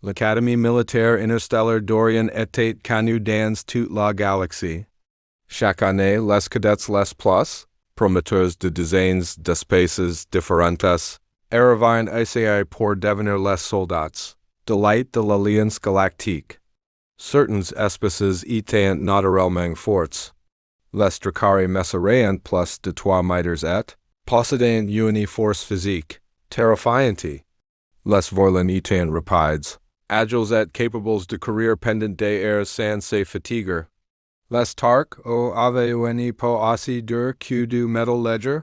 L'Académie Militaire Interstellaire d'Orient était connue dans toute la galaxie. Chaque année, les cadets les plus prometteurs de dizaines d'espèces différentes arrivent Essaient pour devenir les soldats d'élite de l'Alliance galactique. Certaines espèces étant naturellement fortes. Les dracari mesurant plus de 3 mètres et possédant une force physique terrifiante. Les volants étant rapides, agiles et capables de courir pendant des heures sans se fatiguer. Les tarques avaient une peau aussi dure que du métal léger.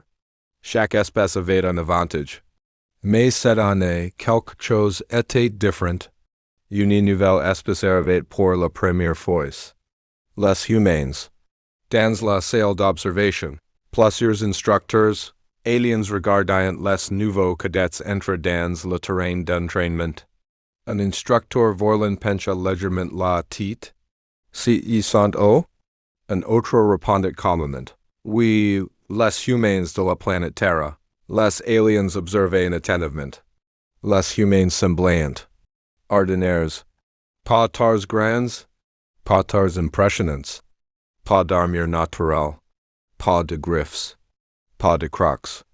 Chaque espèce avait un avantage. Mais cette année, quelque chose était différent. Une nouvelle espèce arrivait pour la première fois. Les humains. Dans la salle d'observation, plusieurs instructeurs, aliens regardant les nouveaux cadets entrer dans le terrain d'entraînement. Un instructeur volant pencha légèrement la tête. Ils sont eux? Un autre répondit calmement. Oui, les humains de la planète Terre. Les aliens observaient attentivement. Les humains semblent ordinaires. Pas tars grands, pas tars impressionnants. Pas d'armure naturelle, pas de griffes, pas de crocs.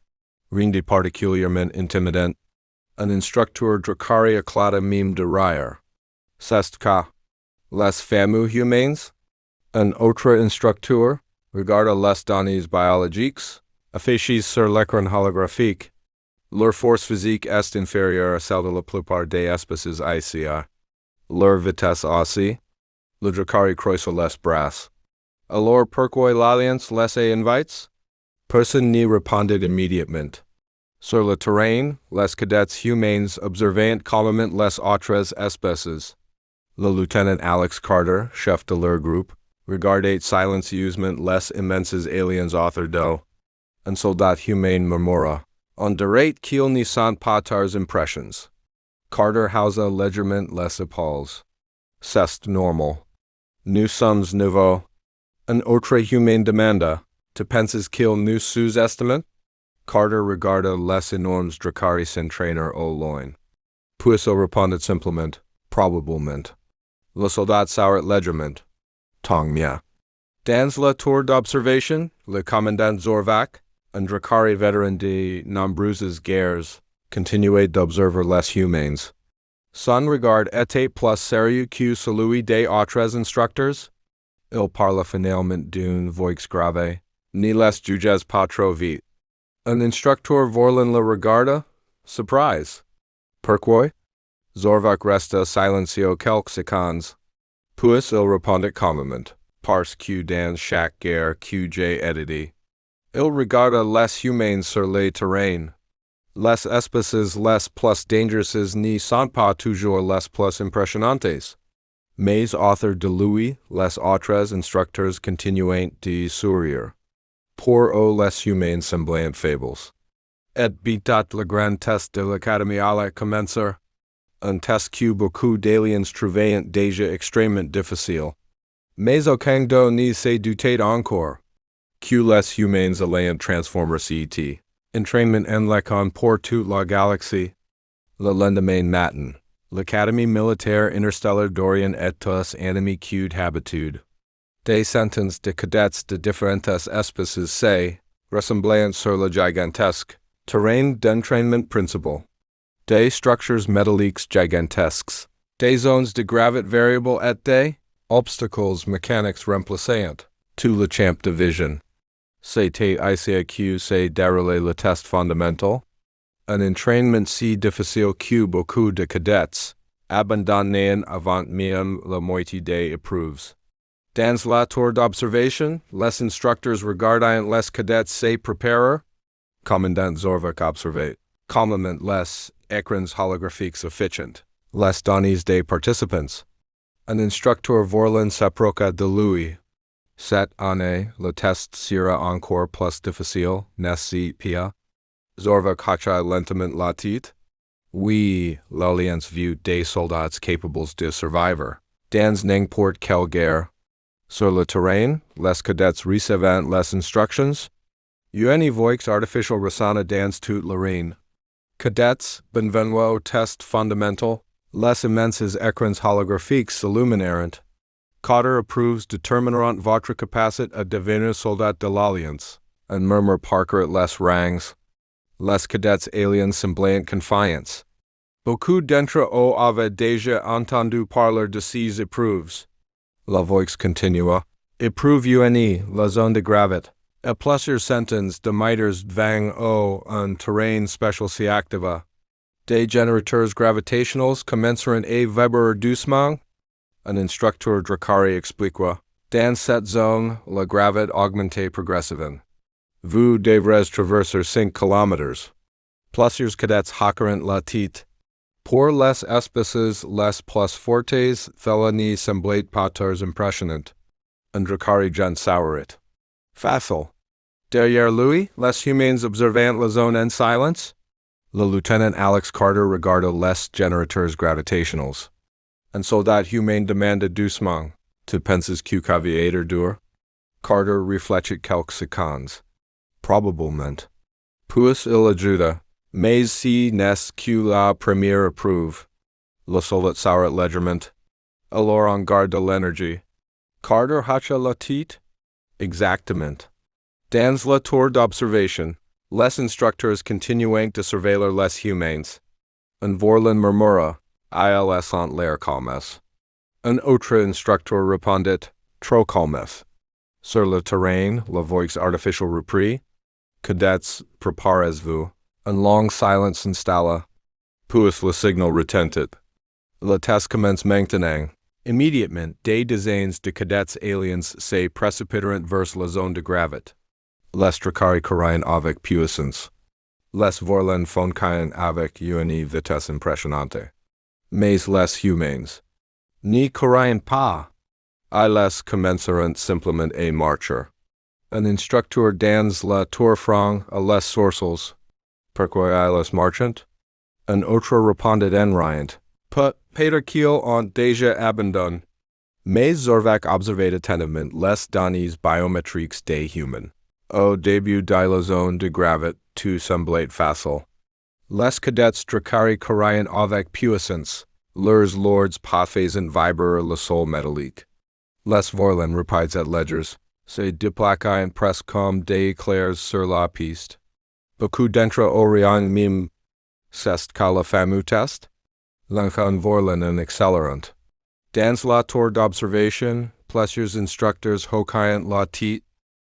Rien particulièrement intimidant. Un instructeur dracari éclata mime de rire. C'est que les fameux humains? Un autre instructeur regarda les données biologiques, affichées sur l'écran holographique. Leur force physique est inférieure à celle de la plupart des espèces ici. Leur vitesse aussi. Le dracari croise les bras. Alors pourquoi l'Alliance les invites? Personne n'y répondit immédiatement. Sur le terrain, les cadets humains observaient calmement les autres espèces. Le lieutenant Alex Carter, chef de leur groupe, regardait silencieusement les immenses aliens autour d'eux. Un soldat humain murmura. On dirait qu'ils ne sont pas tars impressions. Carter haussa légèrement les épaules. C'est normal. Nous sommes nouveaux. Un autre humain demanda, tu penses qu'ils nous sous-estiment? Carter regarda les énormes dracari s'entraîner au loin. Puis il répondit simplement, probablement. Le soldat sourit légèrement. Tant mieux. Dans la tour d'observation, le commandant Zorvac, un dracari vétéran de nombreuses guerres, continuait d'observer les humains. Son regard était plus sérieux que celui des autres instructeurs. Il parla finalement d'une voix grave. Ne les jugez pas trop vite. Un instructeur volant le regarda, surprise. Pourquoi? Zorvac resta silencieux quelques secondes. Puis il répondit calmement, parce que dans chaque guerre que j'ai étudiée, il regarda les humains sur le terrain. Les espèces les plus dangereuses ne sont pas toujours les plus impressionnantes. Mais autour de lui, les autres instructeurs continuaient de sourire. Pour eux, les humains semblaient faibles. Et bientôt le grand test de l'Académie allait commencer. Un test que beaucoup d'aliens trouvaient déjà extrêmement difficile. Mais aucun d'eux ne se doutait encore que les humains allaient transformer cet entraînement en l'école pour toute la galaxie. Le lendemain matin, l'Académie Militaire Interstellaire d'Orient était animée d'habitude. Des centaines de cadets de différentes espèces se rassemblaient sur le gigantesque terrain d'entraînement principal. Des structures métalliques gigantesques, des zones de gravité variable et des obstacles mécaniques remplaçant tout le champ de vision. C'était ici que se déroulait le test fondamental. Un entraînement si difficile que beaucoup de cadets abandonnaient avant même la moitié des épreuves. Dans la tour d'observation, les instructeurs regardant les cadets se préparer. Commandant Zorvac observait calmement les écrans holographiques affichant les données des participants. Un instructeur volant s'approcha de lui. Cette année, le test sera encore plus difficile, n'est-ce pas? Zorvac hocha lentement la tête. Oui, l'Alliance vit des soldats capables de survivre dans n'importe quelle guerre. Sur le terrain, les cadets recevant les instructions. Une voix artificielle ressonna dans toute l'arène. Cadets, bienvenue au test fondamental. Les immenses écrans holographiques s'illuminèrent. Cotter approves détermineront votre capacité à devenir soldat de l'Alliance. Un murmure parcourt les rangs. Les cadets aliens semblant confiance. Beaucoup d'entre eux avaient déjà entendu parler de ces épreuves. La voix continua. Épreuve UNI, la zone de gravité. Et plusieurs centaines de mètres vang au un terrain spécial s'y activa. Des générateurs gravitationnels commenceront à vibrer doucement. Un instructeur Dracari expliqua. Dans cette zone, la gravité augmente progressivement. Vous devrez traverser 5 kilomètres. Plusieurs cadets hackeront la tête. Pour les espèces les plus fortes, cela semblait pas impressionnant. Un Dracari gen sourit. Facile. Derrière lui, les humains observant la zone en silence. Le lieutenant Alex Carter regarda les générateurs gravitationnels. Un soldat humain demanda doucement. Tu penses qu'aviateur dur? Carter réfléchit quelques secondes. Probablement. Puis il ajuda. Mais si n'est que la première épreuve. Le soldat sourit légèrement. Alors on garde de l'énergie. Carter hacha la tête? Exactement. Dans la tour d'observation, les instructeurs continuent de surveiller les humains. Un Vorlin murmura, ils ont l'air calmes. Un autre instructeur répondit, trop calmes. Sur le terrain, la voix artificielle reprit, cadets, préparez-vous. Un long silence s'installa. Puis le signal retentit. Le test commence maintenant. Immédiatement, des dizaines de cadets aliens se précipiteront vers la zone de gravité. Les Dracari courrient avec puissance. Les Vorlin foncent avec une vitesse impressionnante. Mais les humains n'y courrient pas. Ils commenceront simplement à marcher. Un instructeur dans la tour franc à les sourcils. Pourquoi ils marchent? Un autre répondit en riant. Peut-être qu'ils ont déjà abandonné. Mais Zorvac observait attentivement les données biométriques des humains. Au début de la zone de gravité, tout semblait facile. Les cadets Dracari courrient avec puissance. Leurs lords faisaient vibrer le sol métallique. Les Vorlin rapides et légers se déplaquaient presque comme des éclairs sur la piste. Beaucoup d'entre eux auraient même c'est qu'à la fameux test. L'un Vorlin en accélérant. Dans la tour d'observation, plusieurs instructeurs hoquaient la tête.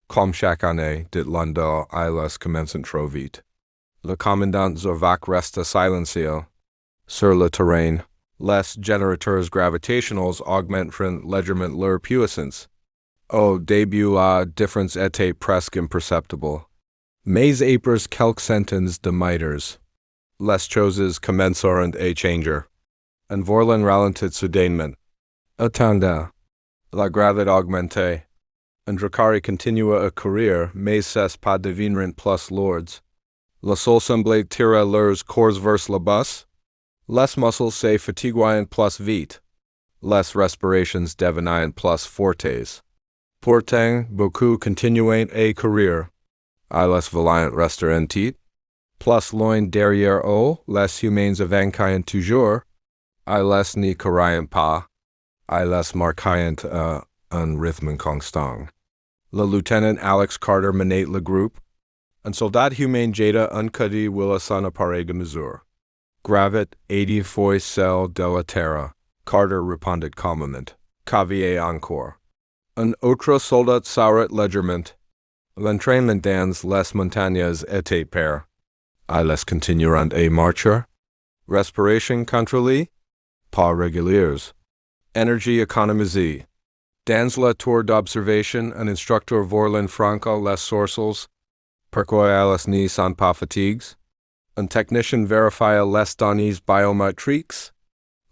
Comme chaque année, dit Lando, ils commencent trop vite. Le commandant Zorvac resta silencieux. Sur le terrain, les générateurs gravitationnels augmenteront légèrement leur puissance. Au début, la différence était presque imperceptible. Mais après quelques centaines de mètres, les choses commenceront à changer. Un Vorlin ralentit soudainement. Attendez. La gravité augmentait. Un Dracari continua à courir, mais c'est pas devinrent plus lourds. Le sol semblait tirer leurs corps vers le bas. Les muscles se fatiguaient plus vite. Les respirations devenaient plus fortes. Pourtant, beaucoup continuaient à courir. Ils voulaient rester en tête. Plus loin derrière eux, les humains avançaient toujours. Ils n'y courraient pas. Ils marquaient un rythme constant. Le lieutenant Alex Carter menait le groupe. Un soldat humain jeta un cadet Willis en appareil de mesure. Gravite 80 fois celle de la terre. Carter répondit calmement. Qu'aviez encore? Un autre soldat sourit légèrement. L'entraînement dans les montagnes était pair. Ils continueront à marcher. Respiration contrôlée. Pas régulières. Énergie économisée. Dans la tour d'observation, un instructeur Vorlin franca les sourcils. Pourquoi ils n'y sont pas fatigués? Un technicien vérifia les données biométriques.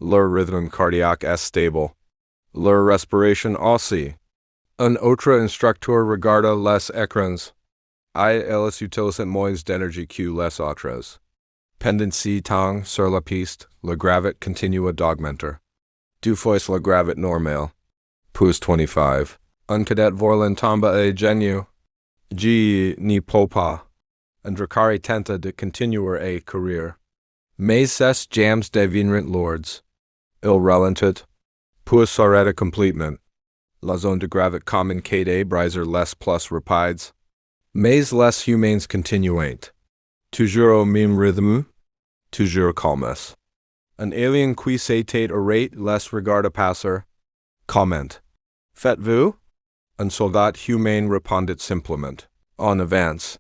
Leur rythme cardiaque est stable. Leur respiration aussi. Un autre instructeur regarda les écrans. Ils utilisent moins d'énergie que les autres. Pendant ce temps, sur la piste, la gravité continua d'augmenter. 2 fois la gravité normale. Puis 25. Un cadet Vorlin tomba à genoux. N'y peut pas. Un Dracari tenta de continuer à courir. Mais ces jams devinrent lourds. Il relentit. Puis s'arrête completement. La zone de gravité commune cadets briser les plus rapides. Mais les humains continuent. Toujours au même rythme. Toujours calmes. Un alien qui s'était arrêté les regarde passer. Comment. Faites-vous? Un soldat humain répondit simplement. En avance.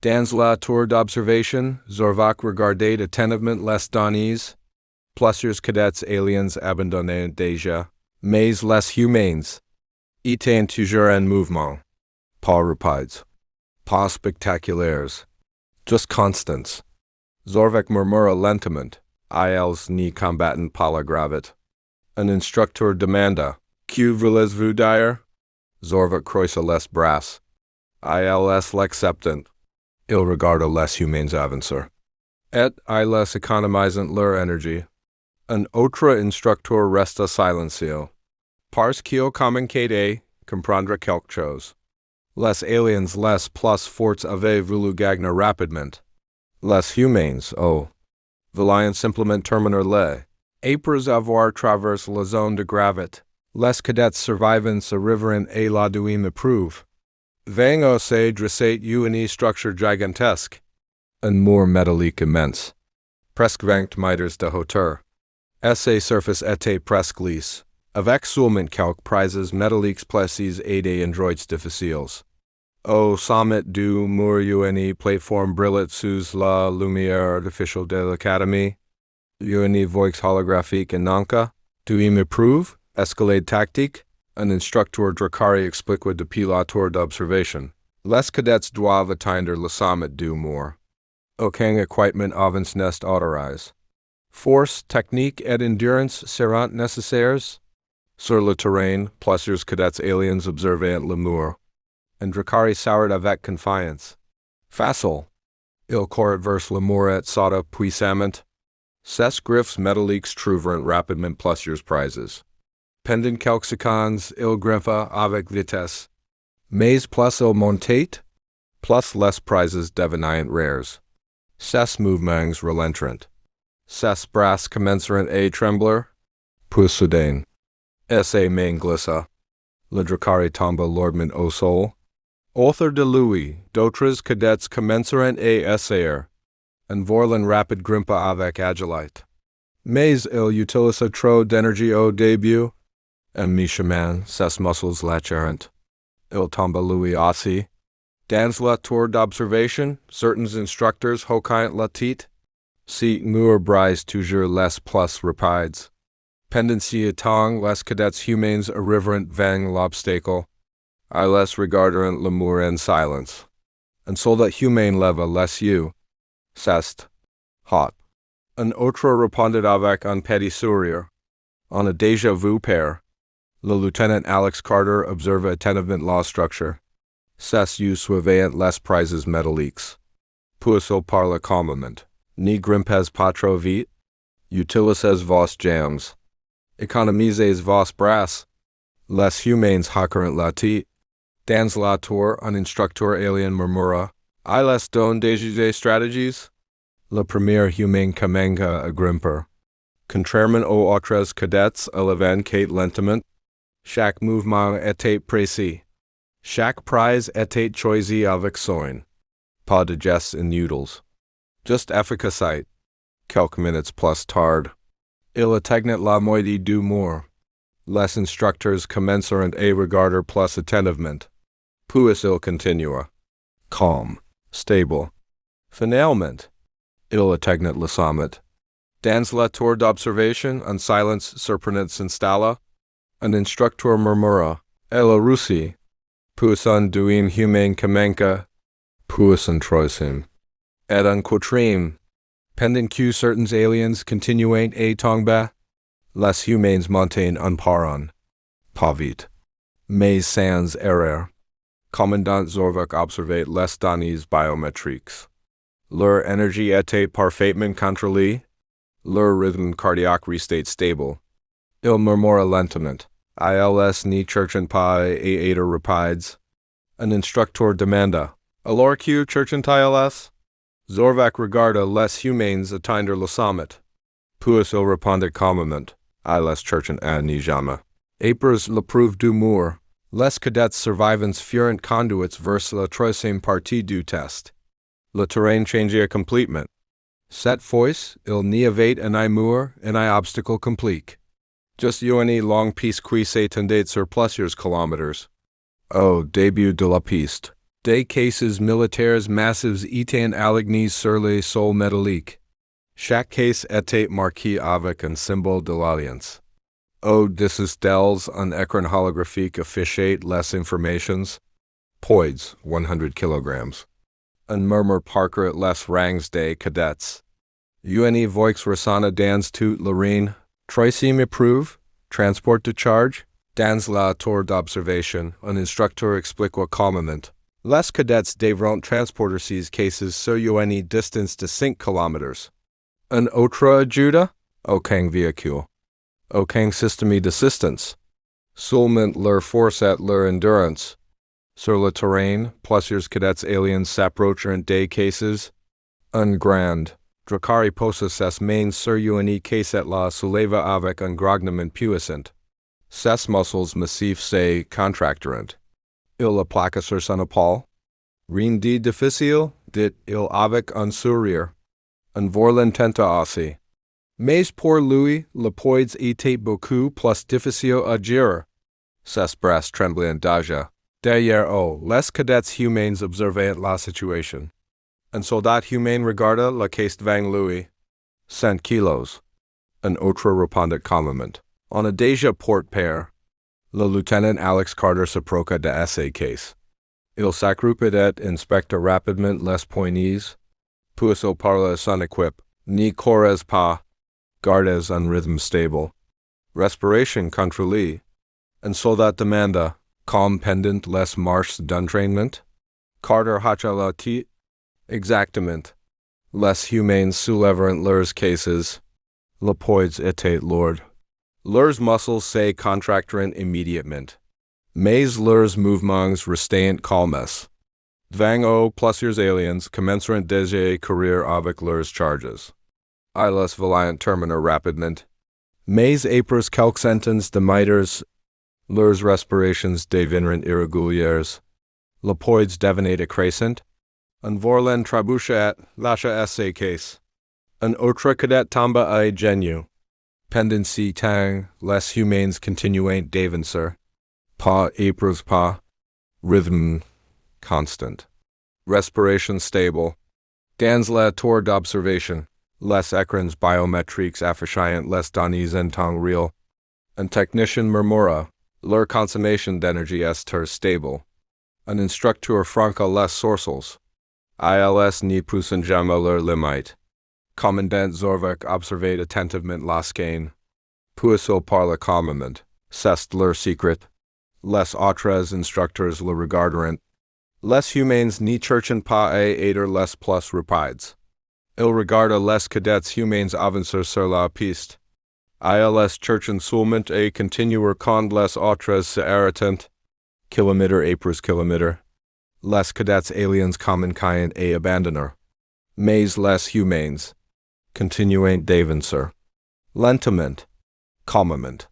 Dans la tour d'observation, Zorvac regardait attentivement les données. Plusieurs cadets aliens abandonnés déjà. Mais les humains étaient toujours en mouvement. Pas rapides. Pas spectaculaires. Just constants. Zorvac murmura lentement. Ils ni combattent pas la gravité. Un instructeur demanda. Que voulez-vous dire? Zorvac croisa les bras. Ils l'acceptent. Il regarde les humains avancer. Et ils économisent leur énergie. Un autre instructeur resta silencieux. Parce qu'il communiquait, comprendre quelque chose. Les aliens les plus forts avaient voulu gagner rapidement. Les humains, voulaient simplement terminer les. Après avoir traversé la zone de gravité, les cadets survivants arrivèrent à la deuxième épreuve. Vang Essaient dressait une structure gigantesque. Un mur métallique immense. Presque 20 mètres de hauteur. Sa surface était presque lisse, avec seulement quelques prises métalliques placées et des endroits difficiles. Au sommet du mur une plateforme brillait sous la lumière artificielle de l'académie. Une voix holographique en anka. Deuxième épreuve, escalade tactique. Un instructeur Dracari expliqua depuis la tour d'observation. Les cadets doivent atteindre le sommet du mur. Aucun équipement avance n'est autorisé. Force, technique et endurance seront nécessaires. Sur le terrain, plusieurs cadets aliens observaient le mur. And Dracari soured avec confiance. Facile. Il courait vers le mur et sauta puissamment. Ses griffes métalliques trouvèrent rapidement plusieurs prizes. Pendant quelques secondes, il grimpa avec vitesse. Mais plus il montait, plus les prizes devenaient rares. Ses mouvements ralentirent. Ses bras commencèrent à trembler. Puis soudain. Sa main glissa. Le Dracari tomba lourdement au sol. Autour de lui, d'autres cadets commencèrent à essayer. Un volant rapide grimpa avec agilité. Mais il utilisa trop d'énergie au début. En mi-chemin, ses muscles lâchèrent. Il tomba lui aussi. Dans la tour d'observation, certains instructeurs hoquaient la tête. Si mur brise toujours les plus rapides. Pendant ce temps, les cadets humains arrivèrent vers l'obstacle. Ils regardèrent le mur en silence. Un soldat humain leva les yeux. C'est hot. Un autre répondit avec un petit sourire. On a déjà vu père. Le lieutenant Alex Carter observa attentivement la structure. Ses yeux surveillant les prizes métalliques. Puis il parla calmement. Ni grimpez pas trop vite. Utilisez vos jambes. Économisez vos bras. Les humains hoquèrent la tête. Dans la tour, un instructeur alien murmura. Ils donnent des stratégies. Le premier humain commença à grimper. Contrairement aux autres cadets, il avançait lentement. Chaque mouvement était précis. Chaque prise était choisi avec soin. Pas de gestes inutiles. Just efficacité. Quelques minutes plus tard. Il atteignait la moitié du mur. Les instructeurs commencèrent à regarder plus attentivement. Puis il continua. Calme. Stable. Finalement. Il atteignait le sommet. Dans la tour d'observation, un silence surprenant s'installa. Un instructeur murmura. Elle a réussi. Puis un deuxième humain commença. Puis un troisième. Et un quatrième. Pendant que certains aliens continuaient à tomber, les humains montaient un par un. Pas vite. Mais sans erreur. Commandant Zorvac observait les données biométriques. Leur énergie était parfaitement contrôlée. Leur rythme cardiaque restait stable. Il murmura lentement. Ils ni cherchent pas à être rapides. Un instructeur demanda. Alors que cherchent-ils? Zorvac regarda les humains atteindre le sommet. Puis il répondit calmement. les cherchent à ni jamais. Éprouve l'éprouve d'humour. Les cadets survivants furent conduits vers la troisième partie du test. Le terrain changeait complètement. Cette fois, il n'y avait un mur, un obstacle compliqué. Just une longue piste qui s'étendait sur plusieurs kilomètres. Au début de la piste, des caisses militaires massives étaient alignées sur les sols métalliques. Chaque caisse était marquée avec un symbole de l'Alliance. Au-dessus d'elles, un écran holographique affichait les informations. Poids, 100 kilograms. Un murmure parcourt les rangs des cadets. Une voix résonna dans toute l'arène. Troisième épreuve, transport de charge. Dans la tour d'observation, un instructeur expliqua calmement. Les cadets devront transporter ces cases sur une distance de 5 kilomètres. Un autre ajuda? Aucun véhicule. Aucun système d'assistance. Seulement leur force et leur endurance. Sur le terrain, plusieurs cadets aliens s'approchèrent des cases. Un grand Dracari posa ses mains sur une caisse et la souleva avec un grognement puissant. Ses muscles massifs se contracteront. Il appliqua sur son épaule. Rien de difficile, dit-il avec un sourire. Un vourlin tenta aussi. Mais pour lui, le poids était beaucoup plus difficile à gérer. Ses bras tremblaient déjà. Derrière eux, les cadets humains observaient la situation. Un soldat humain regarda la caisse devant lui. 100 kilos. Un autre répondit calmement. On a déjà porté. Le lieutenant Alex Carter s'approcha de Essaient caisse. Il s'accroupit et inspecta rapidement les poignées. Puis il parla à son équipe. Ne courez pas. Gardez un rythme stable. Respiration contrôlée. Un soldat demanda. Comme pendant les marches d'entraînement? Carter hocha la tête. Exactement. Les humains soulèveront leurs cases. Le poids était lourd. Leurs muscles se contracteront immédiatement. Mais leurs mouvements restaient calmes. Devant eux, plusieurs aliens commenceront déjà à courir avec leurs charges. Les valiants terminèrent rapidement. Mais après quelques centaines de mètres, leurs respirations devinrent irrégulières. Le poids devenait crescent. Un vourlin trébucha et lâcha Essaient caisse. Un autre cadet tomba à genoux. Pendant ce temps, les humains continuaient d'avancer. Pas après pas. Rythme constant. Respiration stable. Dans la tour d'observation, les écrans biométriques affichaient les données en temps réel. Un technicien murmura. Leur consommation d'énergie est stable. Un instructeur franca les sourcils. Ils ne poussent jamais leurs limites. Commandant Zorvik observait attentivement las gains. Puis il parla calmement. C'est leur secret. Les autres instructeurs le regarderont. Les humains ne cherchent pas à aider les plus rapides. Il regarda les cadets humains avancer sur la piste. Ils cherchent seulement à continuer quand les autres s'arrêtent. Kilomètre après kilomètre. Les cadets aliens commencent à abandonner. Mais les humains continuaient d'avancer. Lentement. Calmement.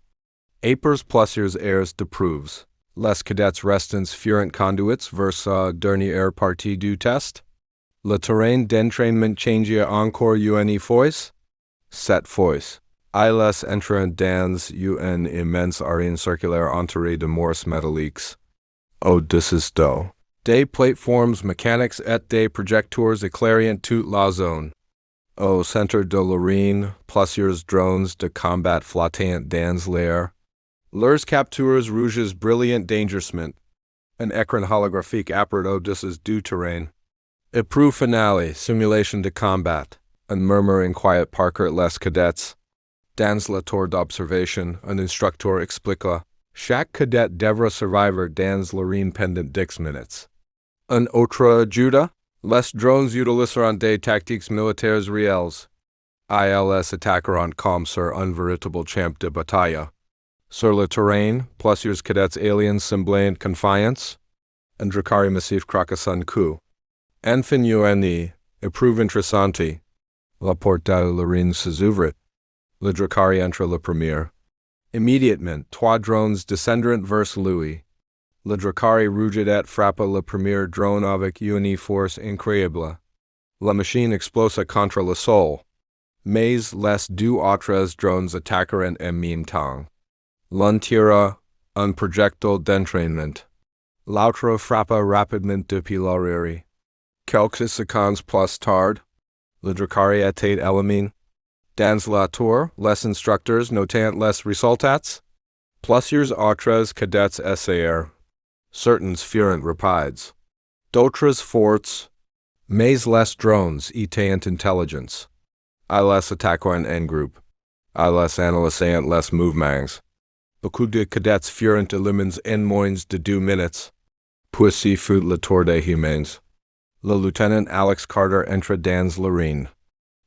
Après plusieurs heures d'épreuves, les cadets restants furent conduits vers la dernière partie du test. Le terrain d'entraînement changea encore une fois. Cette fois, ils entrèrent dans une immense arène circulaire entourée de murs métalliques. Au-dessus d'eux, des plateformes mécaniques et des projecteurs éclairaient toute la zone. Au centre de l'arène, plusieurs drones de combat flottaient dans l'air. Leurs captures rouges brillaient dangereusement. Un écran holographique apparait au-dessus du terrain. Épreuve finale, simulation de combat. Un murmure inquiet parcourt les cadets. Dans la tour d'observation, un instructeur expliqua. Chaque cadet devra survivre dans l'arène pendant 10 minutes. Un autre ajuda? Les drones utiliseront des tactiques militaires réelles. Ils attaqueront comme sur un véritable champ de bataille. Sur le terrain, plusieurs cadets aliens semblaient confiants. Un Dracari massif croqua son coup. Enfin une épreuve interessante. La porte de l'arène s'ouvrit. Le Dracari entra le premier. Immédiatement, trois drones descendrant vers lui. Le Dracari rugidet frappa le premier drone avec une force incroyable. La machine explosa contre le sol. Mais les deux autres drones attaquèrent en même temps. L'un tira un projectile d'entraînement. L'autre frappa rapidement depuis l'arrière. Quelques secondes plus tard, le Dracari était éliminé. Dans la tour, les instructeurs notant les résultats. Plusieurs autres cadets essayèrent. Certains furent rapides. D'autres forts. Mais les drones étaient intelligents. Ils attaquèrent en groupe. Ils analysaient les mouvements. Beaucoup de cadets furent éliminés en moins de 2 minutes. Puis fut le tour des humains. Le lieutenant Alex Carter entra dans la rient.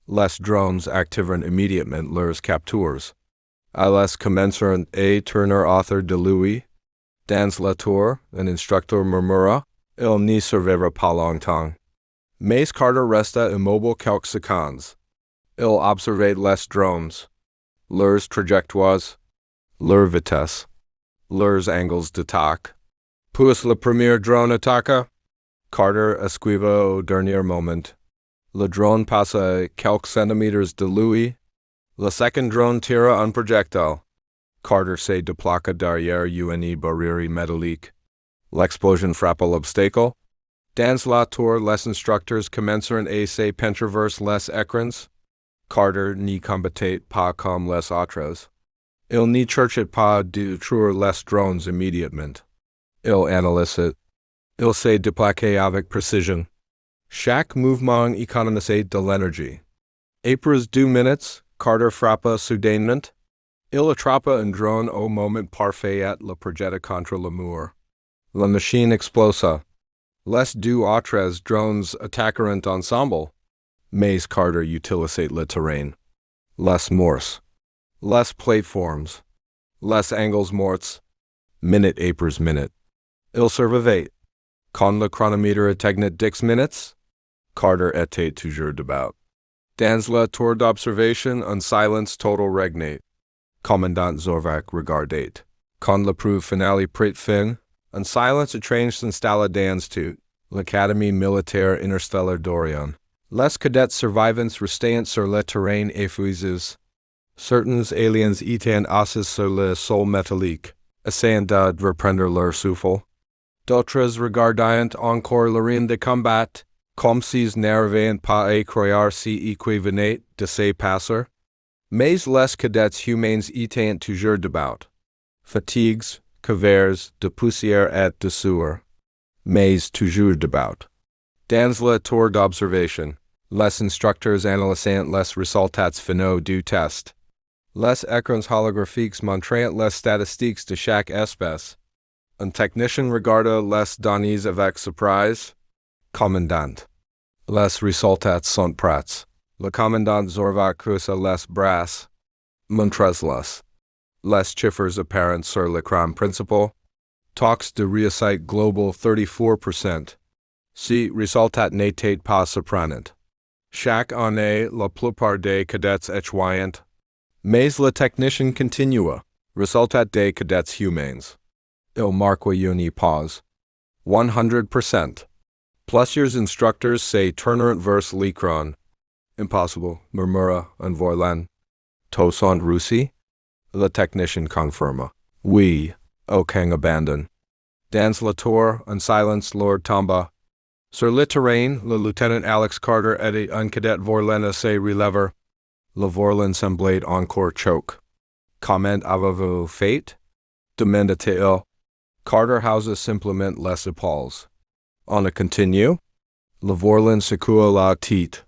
Les drones activèrent immédiatement leurs captures. Ils commencèrent à tourner autour de lui. Dans la tour, un instructeur murmura, il n'y survivra pas longtemps. Mais Carter resta immobile quelques secondes. Il observait les drones, leurs trajectoires, leur vitesse, leurs angles d'attaque. Puis le premier drone attaqua. Carter esquiva au dernier moment. Le drone passa quelques centimètres de lui. Le second drone tira un projectile. Carter se déplaqua derrière une barrière métallique. L'explosion frappa l'obstacle. Dans la tour, les instructeurs commencèrent à se pencher les écrans. Carter n'y combattait pas comme les autres. Il n'y cherchait pas de détruire les drones immédiatement. Il analysait. Il se déplaçait avec précision. Chaque mouvement économisait de l'énergie. Après 2 minutes, Carter frappa soudainement. Il attrapa un drone au moment parfait et le projeta contre le mur. La machine explosa. Les deux autres drones attaquèrent ensemble. Mais Carter utilisait le terrain. Les morts. Les plateformes. Les angles morts. Minute après minute. Il survivait. Quand le chronomètre atteignait 10 minutes, Carter était toujours debout. Dans la tour d'observation, un silence total régnait. Commandant Zorvac regardait. Quand la preuve finale prit fin, un silence étrange s'installa dans toute l'Académie Militaire Interstellaire d'Orion. Les cadets survivants restaient sur le terrain épuisés. Certains aliens étaient assis sur le sol métallique, essayant de reprendre leur souffle. D'autres regardaient encore la ligne de combat, comme s'ils n'arrivaient pas à croire ce qui venait de se passer. Mais les cadets humains étaient toujours debout. Fatigues, couverts de poussière et de sueur. Mais toujours debout. Dans la tour d'observation, les instructeurs analysaient les résultats finaux du test. Les écrans holographiques montraient les statistiques de chaque espèce. Un technicien regarda les données avec surprise. Commandant. Les résultats sont prêts. Le commandant Zorvac cruça les bras. Montrez-les. Les chiffres apparents sur l'écran principal. Taux de réussite global 34%. Ce résultat n'était pas surprenant. Chaque année, la plupart des cadets échouaient. Mais le technicien continua. Résultat des cadets humains. Il marqua une pause. 100%. Plusieurs instructeurs se tournèrent vers l'écran. Impossible, murmura un voisin. Tous sont réussis? Le technicien confirma. Oui, aucun abandon. Dans la tour, un silence lourd tomba. Sur le terrain, le lieutenant Alex Carter et un cadet voisin se relèvèrent. Le voisin semblait encore choque. Comment avez-vous fait? Demanda-t-il. Carter haussa simplement les épaules. On a continue? Le voisin secoua la tête.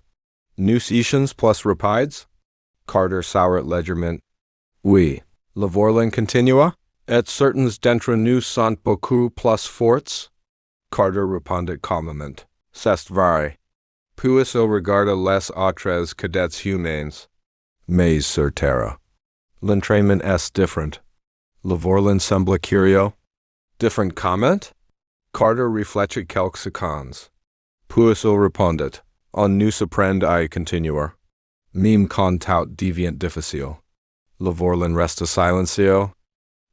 Nous étions plus rapides? Carter sourit légèrement. Oui. Le voisin continua? Et certains d'entre nous sont beaucoup plus forts? Carter répondit calmement. C'est vrai. Puis il regarda les autres cadets humains. Mais sur terre. L'entraînement est différent. Le voisin semble curieux. Different comment? Carter réfléchit quelques secondes. Puis il répondit. On nous apprend à continuer. Même quand tout devient difficile. Le Vorlin reste silencio.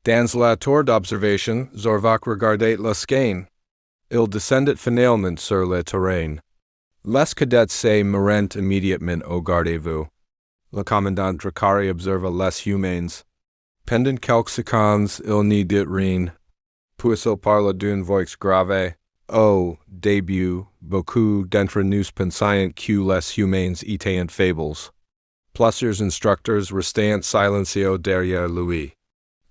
Dans la tour d'observation, Zorvac regardait la skein. Il descendait finalement sur le terrain. Les cadets se mirent immédiatement au gardez-vous. Le commandant Dracari observa les humains. Pendant quelques secondes, il n'y dit rien. Puis il parla d'une voix grave. Au début, beaucoup d'entre nous pensaient que les humains étaient fables. Plusieurs instructeurs restaient silencieux derrière lui.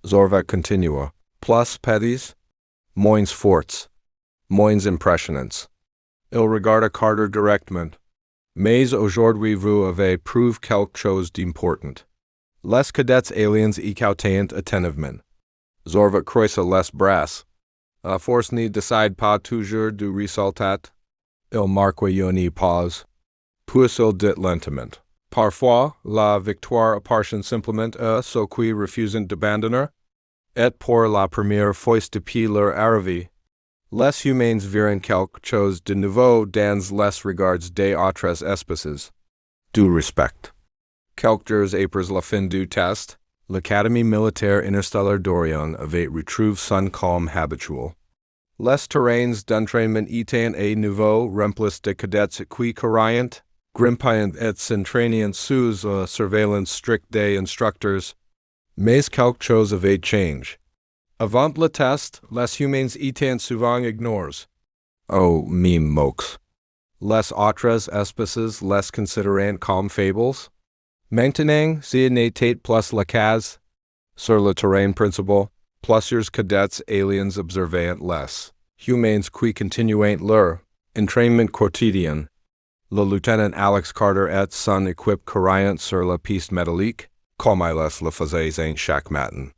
Zorvac continua. Plus petits, moins forts, moins impressionnants. Il regarda Carter directement. Mais aujourd'hui vous avez prouvé quelque chose d'important. Les cadets aliens écoutaient attentivement. Zorvac croisa les bras. La force ne décide pas toujours du résultat. Il marqua une pause. Puis il dit lentement. Parfois, la victoire appartient simplement à ceux qui refusent d'abandonner. Et pour la première fois depuis leur arrivée, les humains verront quelque chose de nouveau dans les regards des autres espèces. Du respect. Quelques jours après la fin du test, l'Académie Militaire Interstellaire d'Orion avait retrouvé son calme habituel. Les terrains d'entraînement étaient à nouveau remplis de cadets qui couraient, grimpaient et s'entraînaient sous la surveillance stricte des instructeurs. Mais quelque chose avait changé. Avant le test, les humains étaient souvent ignorés. Oh, mime moques. Les autres espèces les considérant comme fables. Maintenant, ce n'était plus le cas. Sur le terrain principal, plusieurs cadets aliens observaient les humains qui continuaient leur entraînement quotidien. Le lieutenant Alex Carter et son équipe couraient sur la piste métallique, comme ils le faisaient chaque matin.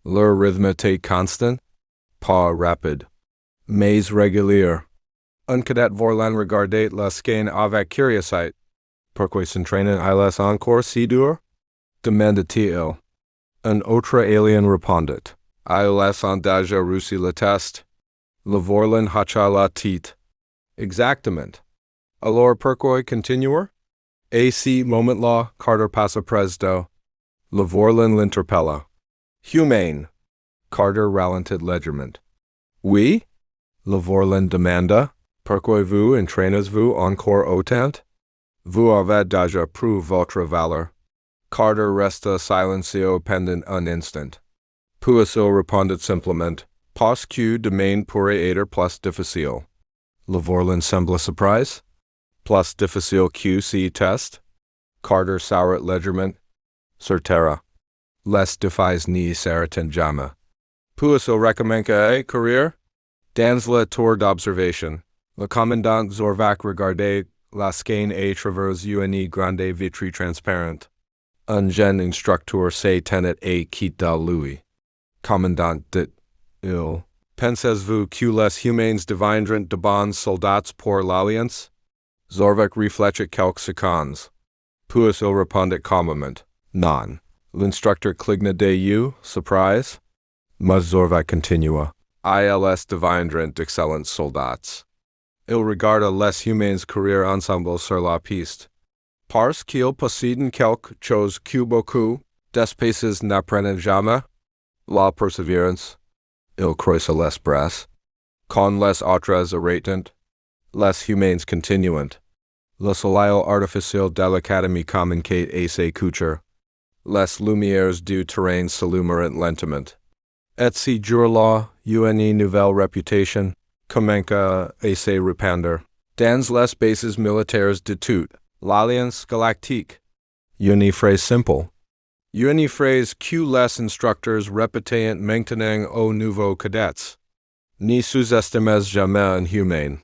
Leur rythme était constant, pas rapide, mais régulier. Un cadet Vorlin regardait la skein avec curiosité. Pourquoi s'entraînent-ils encore si dur? Demanda-t-il. Un autre alien répondit. Ils ont déjà réussi le test. Le Vorlin hocha la tête. Exactement. Alors pourquoi continuer? À ce moment-là, Carter passa presto. Le Vorlin l'interpella. Humain. Carter ralentit légèrement. Oui? Le Vorlin demanda. Pourquoi vous entraînez-vous encore autant? Vous avez déjà prouvé votre valeur. Carter resta silencieux pendant un instant. Puis il répondit simplement. Parce que demain pourrait être plus difficile. Le Vorlin sembla surpris. Plus difficile que ce test? Carter sourit légèrement. Sur terre. Les défis n'y s'arrêtent jamais. Puis il recommença à courir. Dans la tour d'observation, le commandant Zorvac regardait la skein à travers une grande vitre transparente. Un jeune instructeur se tenait à quitter lui. Commandant dit-il, pensez-vous que les humains deviendront de bons soldats pour l'Alliance? Zorvac réfléchit quelques secondes. Puis il répondit calmement, non. L'instructeur cligna des yeux, surprise. Mais Zorvac continua. Ils deviendront d'excellents soldats. Il regarda les humains courir ensemble sur la piste. Parce qu'ils possèdent quelque chose que beaucoup d'espèces n'apprennent jamais, la persévérance. Il croisa les bras. Quand les autres arrêtent, les humains continuent. Le soleil artificiel de l'Académie communiquait à ses coutures. Les lumières du terrain s'allumèrent lentement. Et ce jour-là, une nouvelle réputation commença à se répandre. Dans les bases militaires de toute l'Alliance galactique. Une phrase simple. Une phrase que les instructeurs répétaient maintenant aux nouveaux cadets. Ne sous-estimez jamais un humain.